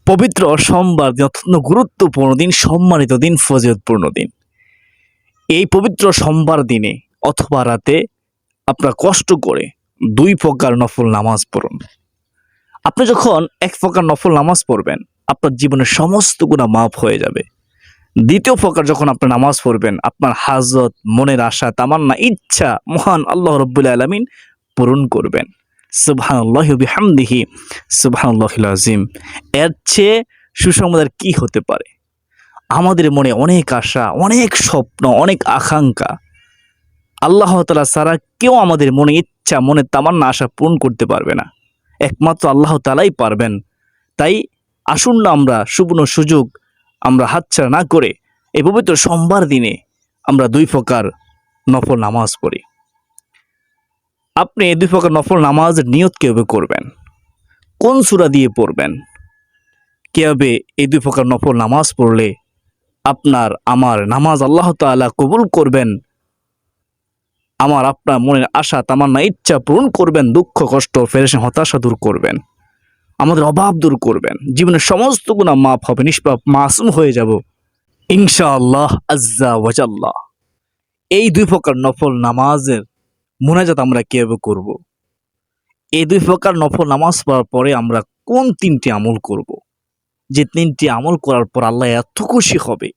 পবিত্র সোমবার দিন অত্যন্ত গুরুত্বপূর্ণ দিন, সম্মানিত দিন, ফজিলতপূর্ণ দিন। এই পবিত্র সোমবার দিনে অথবা রাতে আপনারা কষ্ট করে 2 প্রকার নফল নামাজ পড়ুন। আপনি যখন 1 প্রকার নফল নামাজ পড়বেন, আপনার জীবনের সমস্ত গুনাহ মাফ হয়ে যাবে। দ্বিতীয় প্রকার যখন আপনি নামাজ পড়বেন, আপনার হাজত, মনের আশা, তামান্না, ইচ্ছা মহান আল্লাহ রাব্বুল আলামিন পূরণ করবেন। সুবহানাল্লাহি ওয়া বিহামদিহি সুবহানাল্লাহিল আযীম। এর চেয়ে সুসংবাদ আর কি হতে পারে? আমাদের মনে অনেক আশা, অনেক স্বপ্ন, অনেক আকাঙ্ক্ষা। আল্লাহ তাআলা ছাড়া কেউ আমাদের মনে ইচ্ছা, মনের তামান্না, আশা পূরণ করতে পারবে না। একমাত্র আল্লাহ তাআলাই পারবেন। তাই আসুন না আমরা সুবর্ণ সুযোগ আমরা হাতছাড়া না করে এই পবিত্র সোমবার দিনে আমরা 2 প্রকার নফল নামাজ পড়ি। আপনি এই 2 প্রকার নফল নামাজের নিয়ত কিভাবে করবেন, কোন সূরা দিয়ে পড়বেন, কিভাবে এই 2 প্রকার নফল নামাজ পড়লে আপনার আমার নামাজ আল্লাহ তাআলা কবুল করবেন, আমার আপনার মনের আশা তামান্না ইচ্ছা পূরণ করবেন, দুঃখ কষ্ট পেরেশানি হতাশা দূর করবেন, আমাদের অভাব দূর করবেন, জীবনের সমস্ত গুনাহ মাফ হবে, নিষ্পাপ মাসুম হয়ে যাব ইনশাআল্লাহ আজ্জা ওয়া জাল্লা। এই 2 প্রকার নফল নামাজের মুনাজাত আমরা কিভাবে করব? এই 2 প্রকার নফল নামাজ পড়ার পরে আমরা কোন 3টি আমল করব? যে 3টি আমল করার পর আল্লাহ এত খুশি হবে,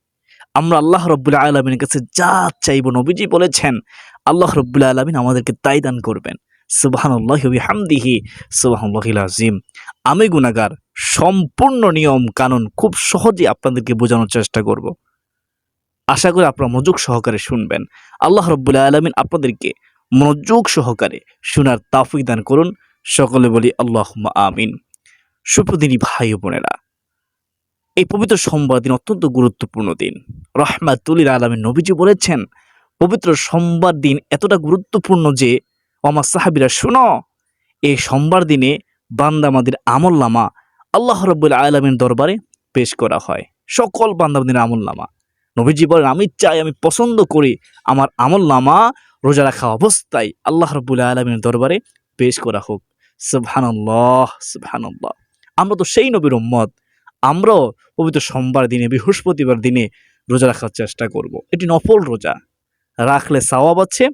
আমরা আল্লাহ রাব্বুল আলামিনের কাছে যা চাইব, নবীজি বলেছেন আল্লাহ রাব্বুল আলামিন আমাদেরকে তাই দান করবেন। সুবহানাল্লাহি ওয়া বিহামদিহি সুবহানাল্লাহিল আযীম। আমি গুনাহগার, সম্পূর্ণ নিয়ম কানুন খুব সহজেই আপনাদেরকে বোঝানোর চেষ্টা করব। আশা করি আপনারা মনোযোগ সহকারে শুনবেন। আল্লাহ রাব্বুল আলামিন আপনাদেরকে মনোযোগ সহকারে শোনার তৌফিক দান করুন। সকলে বলি আল্লাহুম্মা আমিন। সুপ্রদিনী ভাই ও বোনেরা, এই পবিত্র সোমবার দিন অত্যন্ত গুরুত্বপূর্ণ দিন। রাহমাতুল লিল আলামিন নবীজি বলেছেন, পবিত্র সোমবার দিন এতটা গুরুত্বপূর্ণ যে আমার সাহাবীরা শোনো, এই সোমবার দিনে বান্দামাদের আমলনামা আল্লাহ রাব্বুল আলামিনের দরবারে পেশ করা হয়। সকল বান্দামাদের আমলনামা, নবীজি বলেন, আমি চাই, আমি পছন্দ করি আমার আমলনামা রোজা রাখা অবস্থায় আল্লাহ রাব্বুল আলামিনের দরবারে পেশ করা হোক। সুবহানাল্লাহ সুবহানাল্লাহ। আমরা তো সেই নবীর উম্মত, আমরাও পবিত্র সোমবার দিনে, বৃহস্পতিবার দিনে রোজা রাখার চেষ্টা করব। এটি নফল রোজা, রাখলে সওয়াব আছে,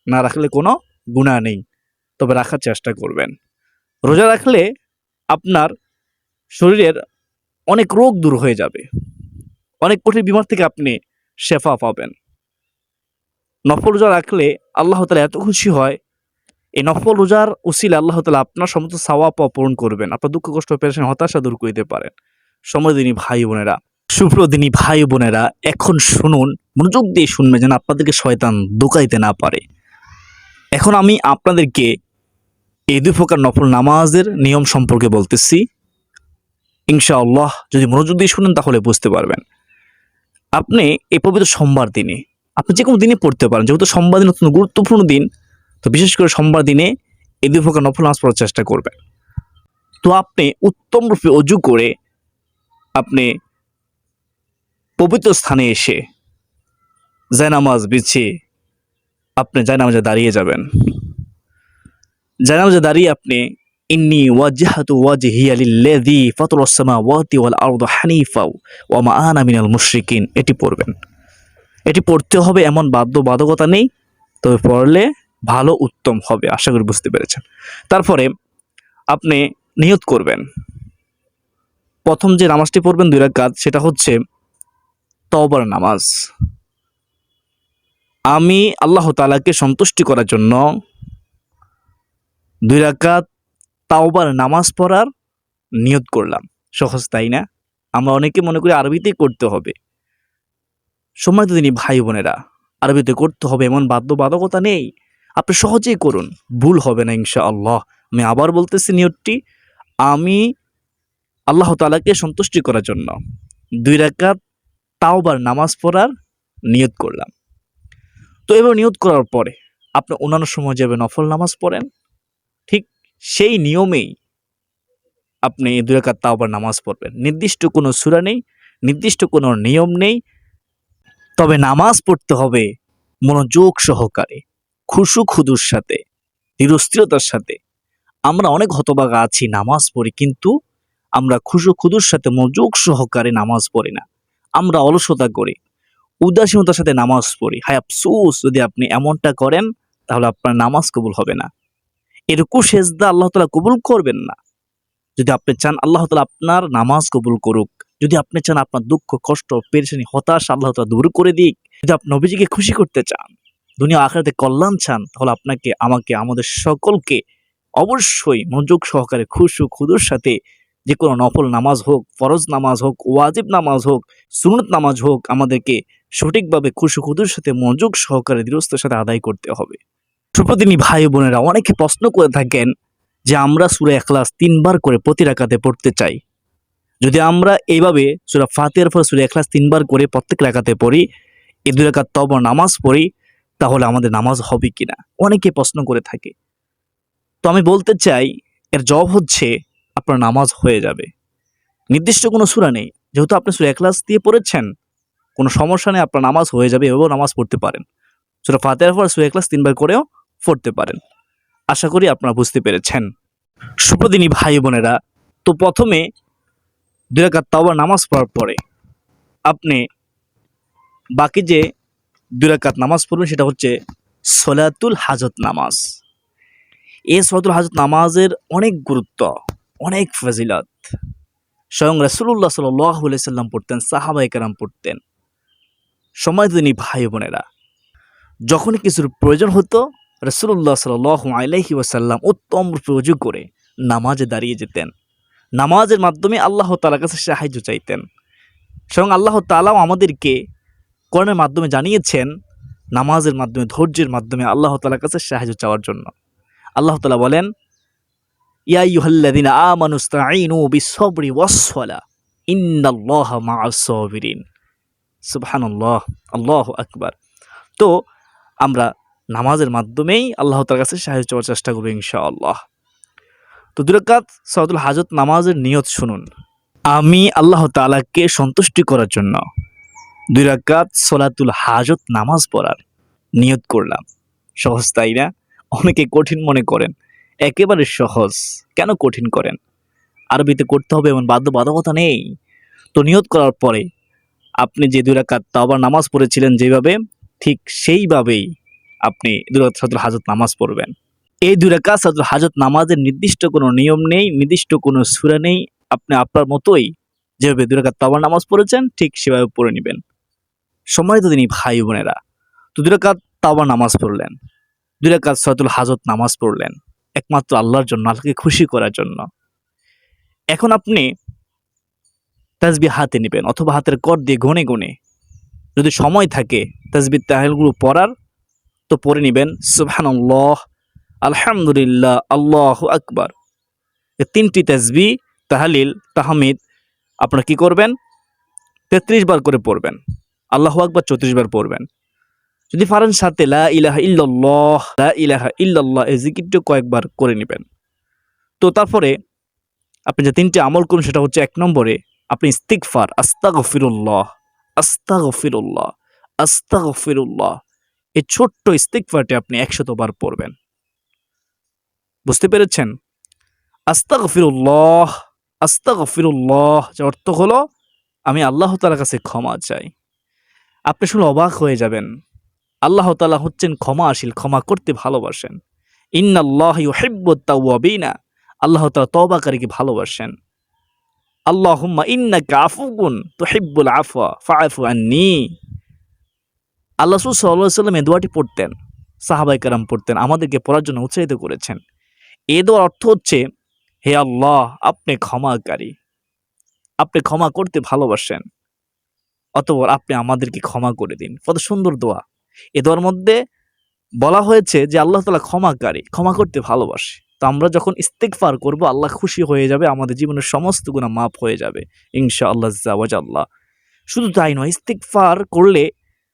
না রাখলে কোনো গুনাহ নেই, তবে রাখার চেষ্টা করবেন। রোজা রাখলে আপনার শরীরের অনেক রোগ দূর হয়ে যাবে, অনেক কঠিন বিমার থেকে আপনি শেফা পাবেন। নফল রোজা রাখলে আল্লাহ তাআলা এত খুশি হয়, এই নফল রোজার উসিলা আল্লাহ তাআলা আপনার সমস্ত সওয়াব পূরণ করবেন, আপনার দুঃখ কষ্ট পেরেশানি হতাশা দূর করতে পারেন। সম্মানিত ভাই বোনেরা, সুপ্রদিনী ভাই বোনেরা, এখন শুনুন, মনোযোগ দিয়ে শুনবেন যেন আপনাদেরকে শয়তান দোকাইতে না পারে। এখন আমি আপনাদেরকে এই 2 প্রকার নফল নামাজের নিয়ম সম্পর্কে বলতেছি। ইনশাআল্লাহ যদি মনোযোগ দিয়ে শুনেন তাহলে বুঝতে পারবেন। আপনি এই পবিত্র সোমবার দিনে, আপনি যে কোনো দিনে পড়তে পারেন, যেহেতু সোমবার দিন অত্যন্ত গুরুত্বপূর্ণ দিন, তো বিশেষ করে সোমবার দিনে এই 2 প্রকার নফল নামাজ পড়ার চেষ্টা করবেন। তো আপনি উত্তম রূপে ওযু করে আপনি পবিত্র স্থানে এসে জায়নামাজ বিছিয়ে আপনি জায়নামাজে দাঁড়িয়ে যাবেন। জায়নামাজে দাঁড়িয়ে আপনি ইন্নী ওয়াজহাতু ওয়াজহিয়া লিল্লাযী ফাতারাস সামাওয়াতি ওয়াল আরদা হানিফা ওয়া মা আনা মিনাল মুশরিকিন, এটি পড়বেন। এটি পড়তে হবে, এমন বাধ্যবাধকতা নেই, তবে পড়লে ভালো উত্তম হবে। আশা করি বুঝতে পেরেছেন। তারপরে আপনি নিয়ত করবেন, প্রথম যে নামাজটি পড়বেন 2 রাকাত, সেটা হচ্ছে তওবার নামাজ। আমি আল্লাহ তাআলাকে সন্তুষ্টি করার জন্য 2 রাকাত তাওবার নামাজ পড়ার নিয়ত করলাম। সহজ, তাই না? আমরা অনেকে মনে করি আরবিতেই করতে হবে। সম্মানিত দিনী ভাই বোনেরা, আরবিতে করতে হবে এমন বাধ্যবাধকতা নেই, আপনি সহজেই করুন, ভুল হবে না ইনশাআল্লাহ। আমি আবার বলতেছি, নিয়তটি আমি আল্লাহ তাআলাকে সন্তুষ্টি করার জন্য 2 রাকাত তাওবার নামাজ পড়ার নিয়ত করলাম। তো এবার নিয়ত করার পরে আপনি অন্যান্য সময় যাবে নফল নামাজ পড়েন, ঠিক সেই নিয়মেই আপনি 2 রাকাত তাওবার নামাজ পড়বেন। নির্দিষ্ট কোনো সূরা নেই, নির্দিষ্ট কোনো নিয়ম নেই, তবে নামাজ পড়তে হবে মনোযোগ সহকারে, খুশু খুদুর সাথে, ধীরস্থিরতার সাথে। আমরা অনেক হতভাগা আছি, নামাজ পড়ি কিন্তু আমরা খুশুর সাথে মনোযোগ সহকারে নামাজ পড়ি না, আমরা অলসতা করি, উদাসীনতার সাথে নামাজ পড়ি। হায় আফসোস, যদি আপনি এমনটা করেন তাহলে আপনার নামাজ কবুল হবে না। এই রুকু সেজদা আল্লাহ তাআলা কবুল করবেন না। যদি আপনি চান আল্লাহ তাআলা আপনার নামাজ কবুল করুক, যদি আপনি চান আপনার দুঃখ, কষ্ট, পেরেশানি, হতাশা আল্লাহ তাআলা দূর করে দিক, যদি আপনি নবীজিকে খুশি করতে চান, দুনিয়া আখিরাতে কল্যাণ চান, তাহলে আপনাকে, আমাকে, আমাদের সকলকে অবশ্যই মনোযোগ সহকারে খুদুর সাথে যে কোনো নফল নামাজ হোক, ফরজ নামাজ হোক, ওয়াজিব নামাজ হোক, সুন্নত নামাজ হোক, আমাদেরকে সঠিকভাবে খুদুর সাথে মনোযোগ সহকারে দৃঢ়তার সাথে আদায় করতে হবে। সুপ্রতিনি ভাই বোনেরা, অনেকে প্রশ্ন করে থাকেন যে আমরা সূরা ইখলাস 3 বার করে প্রতি রাকাতে পড়তে চাই। যদি আমরা এইভাবে সূরা ফাতিহার পর সূরা ইখলাস 3 বার করে প্রত্যেক রাকাতে পড়ি, এই 2 রাকাত তওবা নামাজ পড়ি, তাহলে আমাদের নামাজ হবে কিনা অনেকে প্রশ্ন করে থাকে। তো আমি বলতে চাই, এর জবাব হচ্ছে আপনার নামাজ হয়ে যাবে। নির্দিষ্ট কোনো সূরা নেই, যেহেতু আপনি সূরা ইখলাস দিয়ে পড়েছেন, কোনো সমস্যা নেই, আপনার নামাজ হয়ে যাবে। এভাবেও নামাজ পড়তে পারেন, সূরা ফাতিহার পর সূরা ইখলাস 3 বার করেও পড়তে পারেন। আশা করি আপনারা বুঝতে পেরেছেন। সুপ্রদিনী ভাই বোনেরা, তো প্রথমে 2 রাকাত তাওবা নামাজ পড়ার পরে আপনি বাকি যে 2 রাকাত নামাজ পড়বেন সেটা হচ্ছে সলাতুল হাজত নামাজ। এই সলাতুল হাজত নামাজের অনেক গুরুত্ব, অনেক ফজিলত। স্বয়ং রাসূলুল্লাহ সাল্লাল্লাহু আলাইহি সাল্লাম পড়তেন, সাহাবায়ে কেরাম পড়তেন। সম্মানিত ভাই বোনেরা, যখন কিছুর প্রয়োজন হতো রাসূলুল্লাহ সাল্লাল্লাহু আলাইহি ওয়াসাল্লাম উত্তম রূপে করে নামাজে দাঁড়িয়ে যেতেন। নামাজের মাধ্যমে আল্লাহ তাআলার কাছে সাহায্য চাইতেন। স্বয়ং আল্লাহ তাআলাও আমাদেরকে কোরআনের মাধ্যমে জানিয়েছেন, নামাজের মাধ্যমে, ধৈর্যের মাধ্যমে আল্লাহ তাআলার কাছে সাহায্য চাওয়ার জন্য। আল্লাহ তাআলা বলেন, ইয়া আইয়ুহাল্লাযীনা আমানু ইসতাঈনু বিস-সাবরি ওয়াস-সালাহ ইন্নাল্লাহা মা'আস সাবিরিন। সুবহানাল্লাহ, আল্লাহু আকবার। তো আমরা নামাজের মাধ্যমেই আল্লাহ তাআলার কাছে সাহায্য চাওয়ার চেষ্টা করব ইনশাআল্লাহ। তো 2 রাকাত সলাতুল হাজত নামাজের নিয়ত শুনুন। আমি আল্লাহ তাআলাকে সন্তুষ্টি করার জন্য 2 রাকাত সলাতুল হাজত নামাজ পড়ার নিয়ত করলাম। সহজ তাই না? অনেকে কঠিন মনে করেন, একেবারে সহজ। কেন কঠিন করেন? আরবিতে করতে হবে এমন বাধ্যবাধকতা নেই। তো নিয়ত করার পরে আপনি যে 2 রাকাত তাওবার নামাজ পড়েছিলেন যেভাবে, ঠিক সেইভাবেই আপনি 2 রাকাত সলাতুল হাজত নামাজ পড়বেন। এই 2 রাকাত সলাতুল হাজত নামাজের নির্দিষ্ট কোনো নিয়ম নেই, নির্দিষ্ট কোনো সূরা নেই। আপনি আপনার মতোই যেভাবে 2 রাকাত তাওবার নামাজ পড়েছেন ঠিক সেভাবে পড়ে নেবেন। সম্মানিত দিনী ভাই বোনেরা, তো 2 রাকাত তাওবার নামাজ পড়লেন, 2 রাকাত সলাতুল হাজত নামাজ পড়লেন একমাত্র আল্লাহর জন্য, আল্লাহকে খুশি করার জন্য। এখন আপনি তাসবিহ হাতে নেবেন অথবা হাতের কর দিয়ে গুনে গুনে, যদি সময় থাকে তাসবিহ তাহলিলগুলো পড়ার, তো পড়ে নেবেন। সুবহানাল্লাহ, আলহামদুলিল্লাহ, আল্লাহু আকবার। এই 3টি তাসবিহ, তাহলিল, তাহমিদ আপনারা কি করবেন? 33 বার করে পড়বেন। আল্লাহু আকবার 34 বার পড়বেন। যদি পারেন সাথে লা ইলাহা ইল্লাল্লাহ, লা ইলাহা ইল্লাল্লাহ এই জিকিরটা কয়েকবার করে নেবেন। তো তারপরে আপনি যে 3টি আমল করুন সেটা হচ্ছে, 1 নম্বরে আপনি ইস্তিগফার, আস্তাগফিরুল্লাহ, আস্তাগফিরুল্লাহ, আস্তাগফিরুল্লাহ, এই ছোট্ট ইস্তিগফারটি আপনি 100 বার পড়বেন। বুঝতে পেরেছেন? আস্তাগফিরুল্লাহ, আস্তাগফিরুল্লাহ যার অর্থ হলো আমি আল্লাহ তাআলার কাছে ক্ষমা চাই। আপনি শুনে অবাক হয়ে যাবেন, আল্লাহ তাআলা হচ্ছেন ক্ষমাশীল, ক্ষমা করতে ভালোবাসেন। ইন্নাল্লাহা ইউহিব্বুত তাওয়াবিনা, আল্লাহ তাআলা তওবাকারীকে ভালোবাসেন। আল্লাহুম্মা ইন্নাকা আফুউন তুহিব্বুল আফওয়া ফাআফু আন্নী। আল্লাহ রাসূল সাল্লাল্লাহু আলাইহি ওয়াসাল্লাম এই দোয়াটি পড়তেন, সাহাবায়ে কেরাম পড়তেন, আমাদেরকে পড়ার জন্য উৎসাহিত করেছেন। এই দোয়ার অর্থ হচ্ছে, হে আল্লাহ, আপনি ক্ষমাকারী, আপনি ক্ষমা করতে ভালোবাসেন, অতঃপর আপনি আমাদেরকে ক্ষমা করে দিন। কত সুন্দর দোয়া। এই দোয়ার মধ্যে বলা হয়েছে যে আল্লাহ তাআলা ক্ষমাকারী, ক্ষমা করতে ভালোবাসে। তো আমরা যখন ইস্তিগফার করব, আল্লাহ খুশি হয়ে যাবে, আমাদের জীবনের সমস্ত গুনাহ মাফ হয়ে যাবে ইনশাআল্লাহ আযজা ওয়া জাল্লা। শুধু তাই নয়, ইস্তিগফার করলে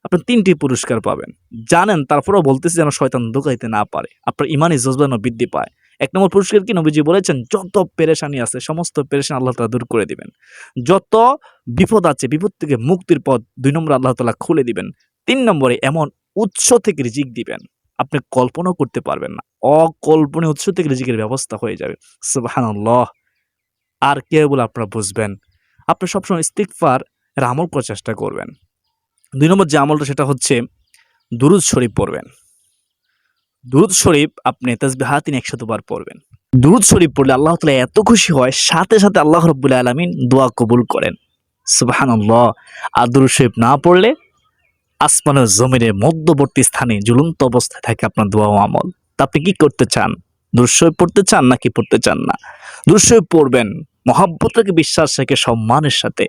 আপনি 3টি পুরস্কার পাবেন। জানেন, তারপরেও বলতেছি যেন শয়তান ধোঁকাইতে না পারে, আপনার ইমানি জজবা যেন বৃদ্ধি পায়। 1 নম্বর পুরস্কার কি? নবীজি বলেছেন, যত পেরেশানি আছে সমস্ত পেরেশানি আল্লাহ তাআলা দূর করে দিবেন। যত বিপদ আছে বিপদ থেকে মুক্তির পথ 2 নম্বরে আল্লাহ তাআলা খুলে দিবেন। 3 নম্বরে এমন উৎস থেকে রিজিক দিবেন আপনি কল্পনাও করতে পারবেন না। অকল্পনীয় উৎস থেকে রিজিকের ব্যবস্থা হয়ে যাবে। সুবহানাল্লাহ। আর কীভাবে আপনারা বুঝবেন? আপনি সবসময় ইস্তিগফার এর আমল করার চেষ্টা করবেন। ২ নম্বর যে আমলটা সেটা হচ্ছে দুরূদ শরীফ পড়বেন। দুরূদ শরীফ আপনি তাসবিহাতিন ১০০ বার পড়বেন। দুরূদ শরীফ পড়লে আল্লাহ তাআলা এত খুশি হয়, সাথে, সাথে আল্লাহ রাব্বুল আলামিন দোয়া কবুল করেন। সুবহানাল্লাহ! আর দুরূদ শরীফ না পড়লে আসমান ও জমিনের মধ্যবর্তী স্থানে ঝুলন্ত অবস্থায় থাকে আপনার দোয়া ও আমল। তা আপনি কি করতে চান? দুরূদ শরীফ পড়তে চান নাকি পড়তে চান না? দুরূদ শরীফ পড়বেন, মহব্বত রেখে, বিশ্বাস রেখে, সম্মানের সাথে।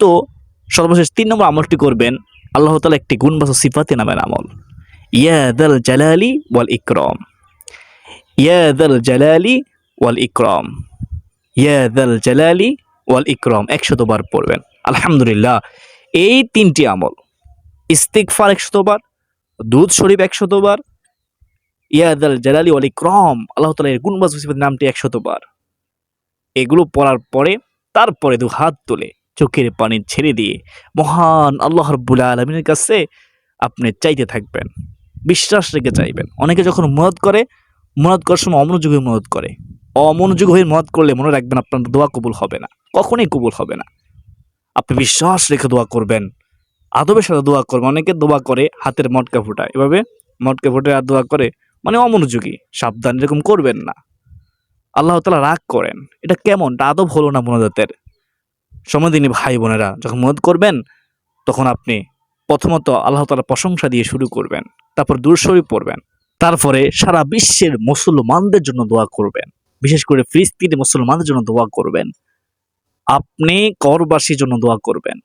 তো সর্বশেষ ৩ নম্বর আমলটি করবেন আল্লাহ তাআলা একটি গুণবাচক সিফাতি নামের আমল। ইয়া যাল জালালি ওয়াল ইকরাম, ইয়া যাল জালালি ওয়াল ইকরাম, ইয়া যাল জালালি ওয়াল ইকরাম ১০০ বার পড়বেন। আলহামদুলিল্লাহ, এই ৩টি আমল ইস্তিগফার ১০০ বার, দুরূদ শরীফ ১০০ বার, ইয়া যাল জালালি ওয়াল ইকরাম আল্লাহ তাআলার গুণবাচক সিফাতের নামটি ১০০ বার। এগুলো পড়ার পরে তারপরে ২ হাত তুলে চোখের পানি ছেড়ে দিয়ে মহান আল্লাহ রাব্বুল আলামিনের কাছে আপনি চাইতে থাকবেন, বিশ্বাস রেখে চাইবেন। অনেকে যখন মুরাদ করার সময় অমনোযোগী হয়ে মুরাদ করে। অমনোযোগী হয়ে মুরাদ করলে মনে রাখবেন আপনার দোয়া কবুল হবে না, কখনোই কবুল হবে না। আপনি বিশ্বাস রেখে দোয়া করবেন, আদবের সাথে দোয়া করবেন। অনেকে দোয়া করে হাতের মটকা ফোটায়, এভাবে মটকা ফুটায় আর দোয়া করে, মানে অমনোযোগী। সাবধান, এরকম করবেন না, আল্লাহ তাআলা রাগ করেন। এটা কেমন? এটা আদব হলো না মুনাজাতের। সম্মানিত ভাই বোনেরা, যখন মুনাজাত করবেন তখন আপনি প্রথমত আল্লাহ তাআলার প্রশংসা দিয়ে শুরু করবেন, তারপর দুরূদ শরীফ পড়বেন, তারপরে সারা বিশ্বের মুসলমানদের জন্য দোয়া করবেন, বিশেষ করে ফিলিস্তিনের মুসলমানদের জন্য দোয়া করবেন, আপনি করবাসীর জন্য দোয়া করবেন,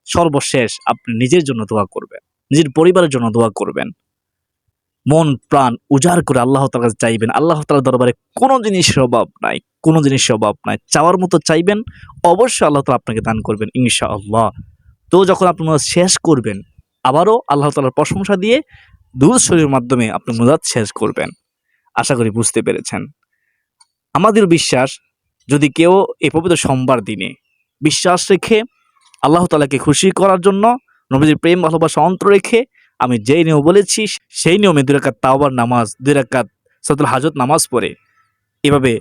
সর্বশেষ আপনি নিজের জন্য দোয়া করবেন, নিজের পরিবারের জন্য দোয়া করবেন। মন প্রাণ উজাড় করে আল্লাহ তাআলার কাছে চাইবেন। আল্লাহ তাআলার দরবারে কোনো জিনিসের অভাব নাই, কোনো জিনিসের অভাব নাই। চাওয়ার মতো চাইবেন, অবশ্যই আল্লাহ তাআলা আপনাকে দান করবেন ইনশাআল্লাহ। তো যখন আপনি মুনাজাত শেষ করবেন, আবারও আল্লাহ তাআলার প্রশংসা দিয়ে দুরূদ শরীফের মাধ্যমে আপনি মুনাজাত শেষ করবেন। আশা করি বুঝতে পেরেছেন। আমাদের বিশ্বাস, যদি কেউ এই পবিত্র সোমবার দিনে বিশ্বাস রেখে আল্লাহ তাআলাকে খুশি করার জন্য নবীজির প্রেম ভালোবাসা অন্তর রেখে আমি যেই নিয়ম বলেছি সেই নিয়মে ২ রাকাত তাওবার নামাজ, ২ রাকাত সালাতুল হাজত নামাজ পড়ে এভাবে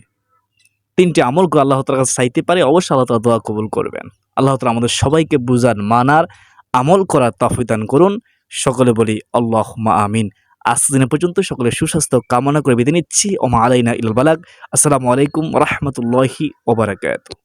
৩টি আমল করে আল্লাহ তাআলার কাছে চাইতে পারে, অবশ্যই আল্লাহ তাআলা দোয়া কবুল করবেন। আল্লাহ তাআলা আমাদের সবাইকে বুঝার, মানার, আমল করার তৌফিক দান করুন। সকলে বলি আল্লাহুম্মা আমিন। আজ দিনের পর্যন্ত সকলের সুস্বাস্থ্য কামনা করে বিদায় নিচ্ছি। ওমা আলাইনা ইল্লাল বালাগ। আসসালামু আলাইকুম ওয়া রাহমাতুল্লাহি ওয়া বারাকাতুহু।